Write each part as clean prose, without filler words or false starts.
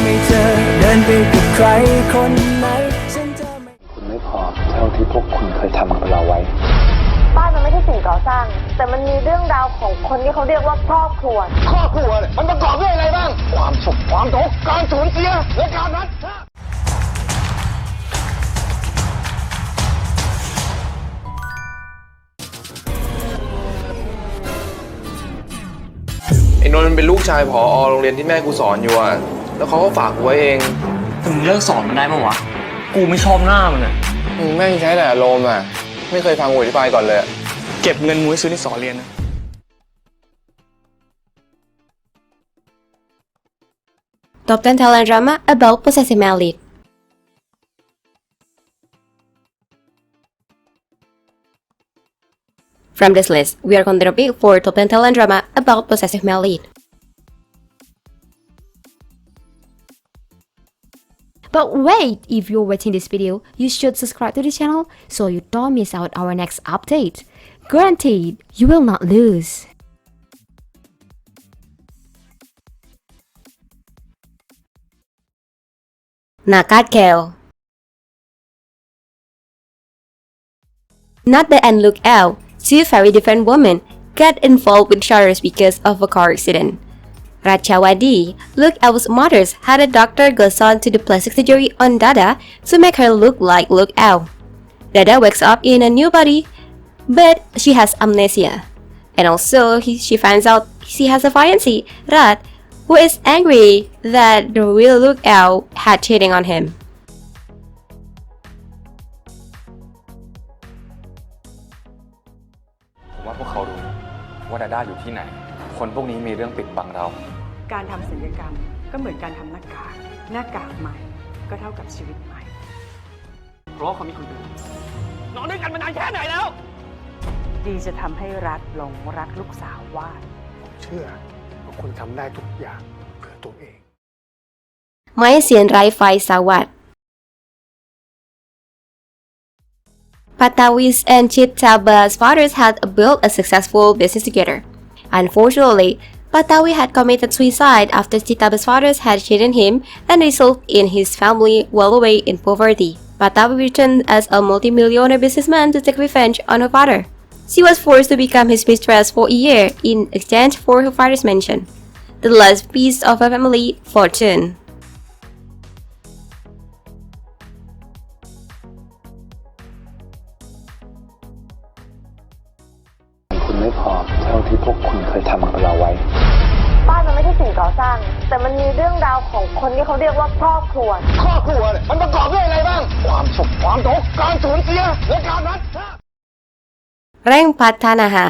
ให้เธอเดินไปกับใครคนไหนฉันจะไม่คุณไม่พอเท่าที่พวกคุณเคยทำกับเราไว้บ้านมันไม่ใช่สิ่งก่อสร้างแต่มันมีเรื่องราวของคนที่เขาเรียกว่าครอบครัวเนี่ยมันประกอบด้วยอะไรบ้างความสุขความทุกข์การสูญเสียและการนัดไอ้นนท์มันเป็นลูกชายผอ.โรงเรียนที่แม่กูสอนอยู่อ่ะแล้วเขาก็ฝากกูไว้เองแต่มึงเลิกสอนมันได้มั้งวะกูไม่ชอบหน้ามันอ่ะมึงแม่งใช้แต่อารมณ์อ่ะไม่เคยฟังกูอธิบายก่อนเลยเก็บเงินมุ้ยซื้อที่สอนเรียนนะ Top 10 Thailand drama about possessive married. From this list, we are considering 4 top 10 Thailand drama about possessive married. But wait, if you're watching this video, you should subscribe to the channel so you don't miss out our next update. Guaranteed, you will not lose. Nakark Kaew. Not the end look out. Two very different women get involved with each other because of a car accident. Ratchawadi, Look Out's mothers had a doctor goes on to do plastic surgery on Dada to make her look like Look Out. Dada wakes up in a new body, but she has amnesia. And also, she finds out she has a fiancé, Rat, who is angry that the real Look Out had cheating on him. ผมว่าพวกเขารู้ว่าดาด้าอยู่ที่ไหนคนพวกนี้มีเรื่องปิดบังเราการทำศัลยกรรมก็เหมือนการทำหน้ากากใหม่ก็เท่ากับชีวิตใหม่เพราะเขามีคนอื่นนอนด้วยกันมานานแค่ไหนแล้วดีจะทำให้รัฐหลงรักลูกสาววาดผมเชื่อว่าคุณทำได้ทุกอย่างเพื่อตัวเอง ไม่เสียนไร้ไฟสวัสดิ์ Patawi's and Chitaba's fathers had built a successful business together. Unfortunately, Patawi had committed suicide after Chitaba's fathers had cheated him and resulted in his family well away in poverty. Patawi returned as a multi-millionaire businessman to take revenge on her father. She was forced to become his mistress for a year in exchange for her father's mansion, the last piece of her family fortune. คุณไม่พอเท่าที่พวกคุณเคยทำกับเราไว้บ้านมันไม่ใช่สิ่งก่อสร้างแต่มันมีเรื่องราวของคนที่เขาเรียกว่าครอบครัวเนี่ยมันประกอบด้วยอะไรบ้างความสุขความทุกข์การสูญเสียและการนัดRaeng Pradtanaha.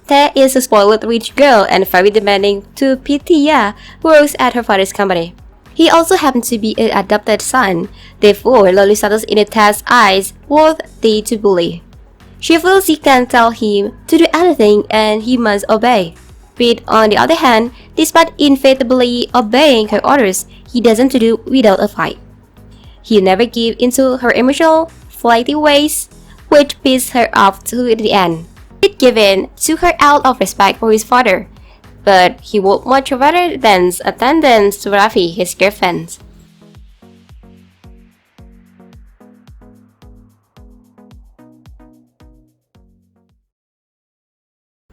Tae is a spoiled rich girl and very demanding to Pitya, who works at her father's company. He also happens to be an adopted son, therefore lowly status in Tae's eyes worthy to bully. She feels he can tell him to do anything and he must obey. But on the other hand, despite infallibly obeying her orders, he doesn't do without a fight. He never gives into her emotional, flighty ways, which pisses her off to the end. He'd given to her out of respect for his father, but he would much rather than attend to Rafi, his girlfriend.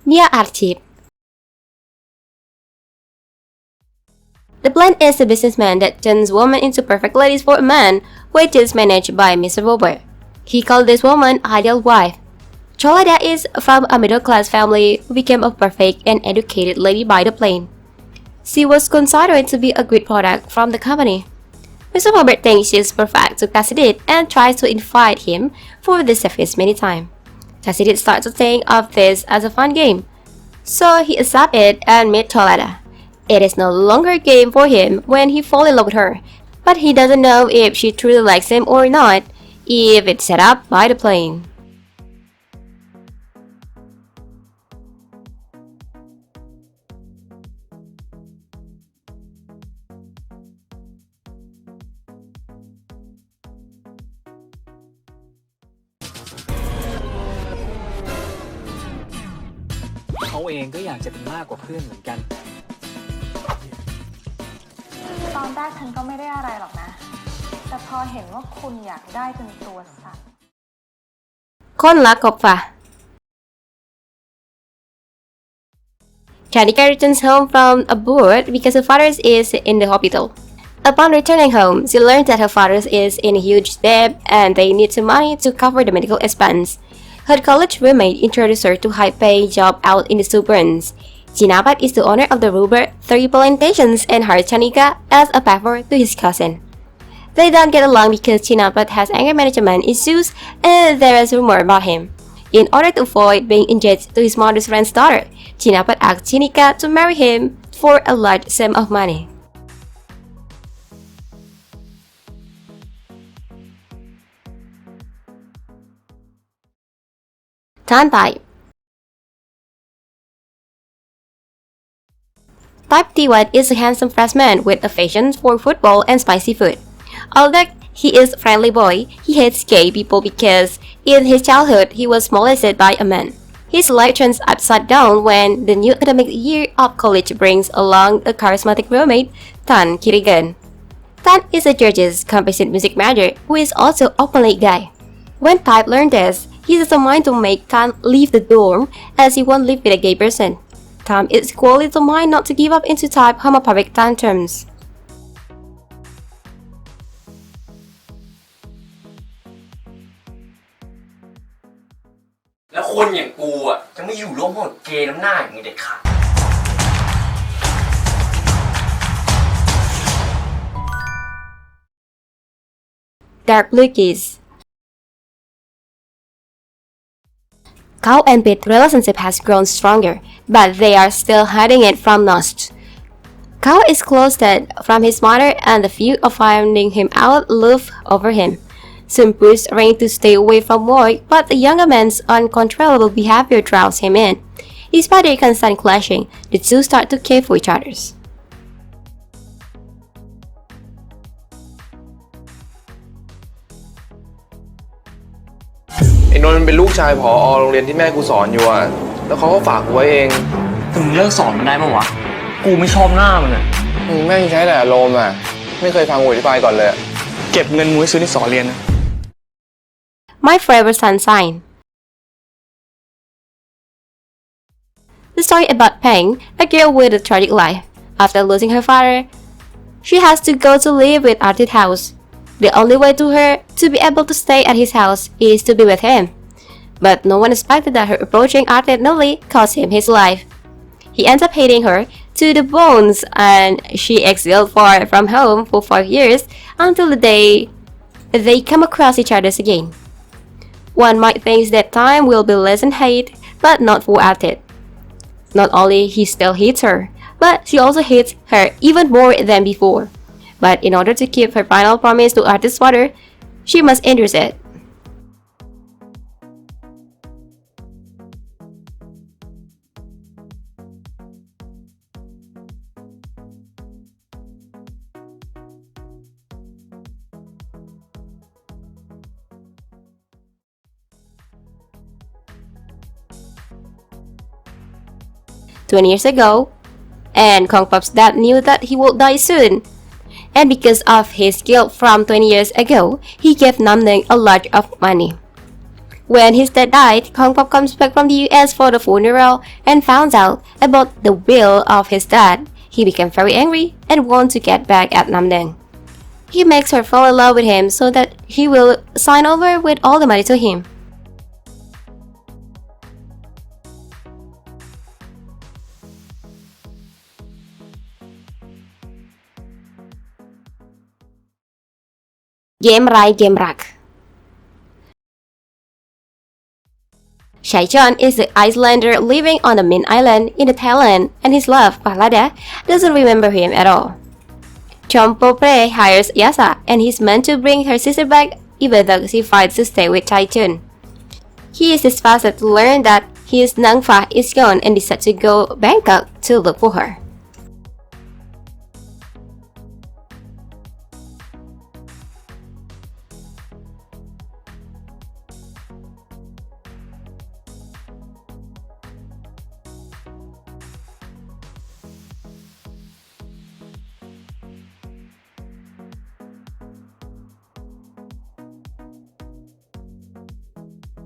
Nia Archeep. The plan is a businessman that turns women into perfect ladies for a man, which is managed by Mr. Robert. He called this woman ideal wife. Cholada is from a middle-class family who became a perfect and educated lady by the plan. She was considered to be a good product from the company. Mr. Robert thinks she's perfect to Cassidy and tries to invite him for the service many times. Cassidy starts to think of this as a fun game, so he accepts it and meets Cholada. It is no longer a game for him when he falls in love with her, but he doesn't know if she truly likes him or not, if it's set up by the plan. They เองก็อยากจะเป็นมากกว่าเพื่อนเหมือนกัน ตอนแรกฉันก็ไม่ได้อะไรหรอกนะแต่พอเห็นว่าคุณอยากได้เป็นตัวสัตว์ Kon La Kop Fah. Chanika returns home from abroad because her father is in the hospital. Upon returning home, she learns that her father is in huge debt and they need some money to cover the medical expense. Her college roommate introduced her to high-paying job out in the suburbs. Chinapat is the owner of the rubber 3 plantations and hired Chanika as a favor to his cousin. They don't get along because Chinapat has anger management issues and there is rumor about him. In order to avoid being engaged to his mother's friend's daughter, Chinapat asked Chinika to marry him for a large sum of money. TharnType. Type T1 is a handsome freshman with affection for football and spicy food. Although he is a friendly boy, he hates gay people because in his childhood he was molested by a man. His life turns upside down when the new academic year of college brings along a charismatic roommate, Than Kirigan. Than is a George's composite music major who is also openly gay. When Type learned this, he determined to make Than leave the dorm as he won't live with a gay person. Than is equally determined not to give up into Type homophobic tantrums. แล้วคนอย่างกูอ่ะจะไม่อยู่ร่วมห้องเกย์น้ำหน้าอย่างนี้เด็ดขาด Dark Blue Keys. Kaew and Pete relationship has grown stronger, but they are still hiding it from Nost. Kaew is closeted from his mother and the fear of finding him out loom over him. Soon pushed Raeng to stay away from work, but the younger man's uncontrollable behavior draws him in. Despite their constant clashing, the two start to care for each other. ไอ้นนท์มันเป็นลูกชายผอโรงเรียนที่แม่กูสอนอยู่อ่ะ แล้วเขาก็ฝากกูไว้เอง แต่มึงเลิกสอนมันได้มั้งวะ กูไม่ชอบหน้ามันอ่ะ มึงแม่งใช้แต่อารมณ์อ่ะ ไม่เคยฟังกูอธิบายก่อนเลย เก็บเงินมึงไว้ซื้อที่สอนเรียนนะ My Forever Sunshine. The story about Peng, a girl with a tragic life. After losing her father, she has to go to live with Archeep's house. The only way to her to be able to stay at his house is to be with him. But no one expected that her approaching Archeep newly cost him his life. He ends up hating her to the bones and she exiled far from home for 5 years until the day they come across each other again. One might think that time will be less in hate, but not for Archeep. Not only he still hates her, but she also hates her even more than before. But in order to keep her final promise to Archeep's father, she must endure it. "20 years ago, and Kong Pop's dad knew that he would die soon. And because of his guilt from 20 years ago, he gave Namdeng a lot of money. When his dad died, Kong Pop comes back from the US for the funeral and found out about the will of his dad. He became very angry and wants to get back at Namdeng. He makes her fall in love with him so that he will sign over with all the money to him. Rai Game Rak. Shaichon is the Icelander living on the main island in Thailand, and his love, Pahlada, doesn't remember him at all. Chompopre hires Yasa and he's meant to bring her sister back even though she fights to stay with Chaichon. He is disgusted to learn that his Nangfa is gone and decides to go Bangkok to look for her.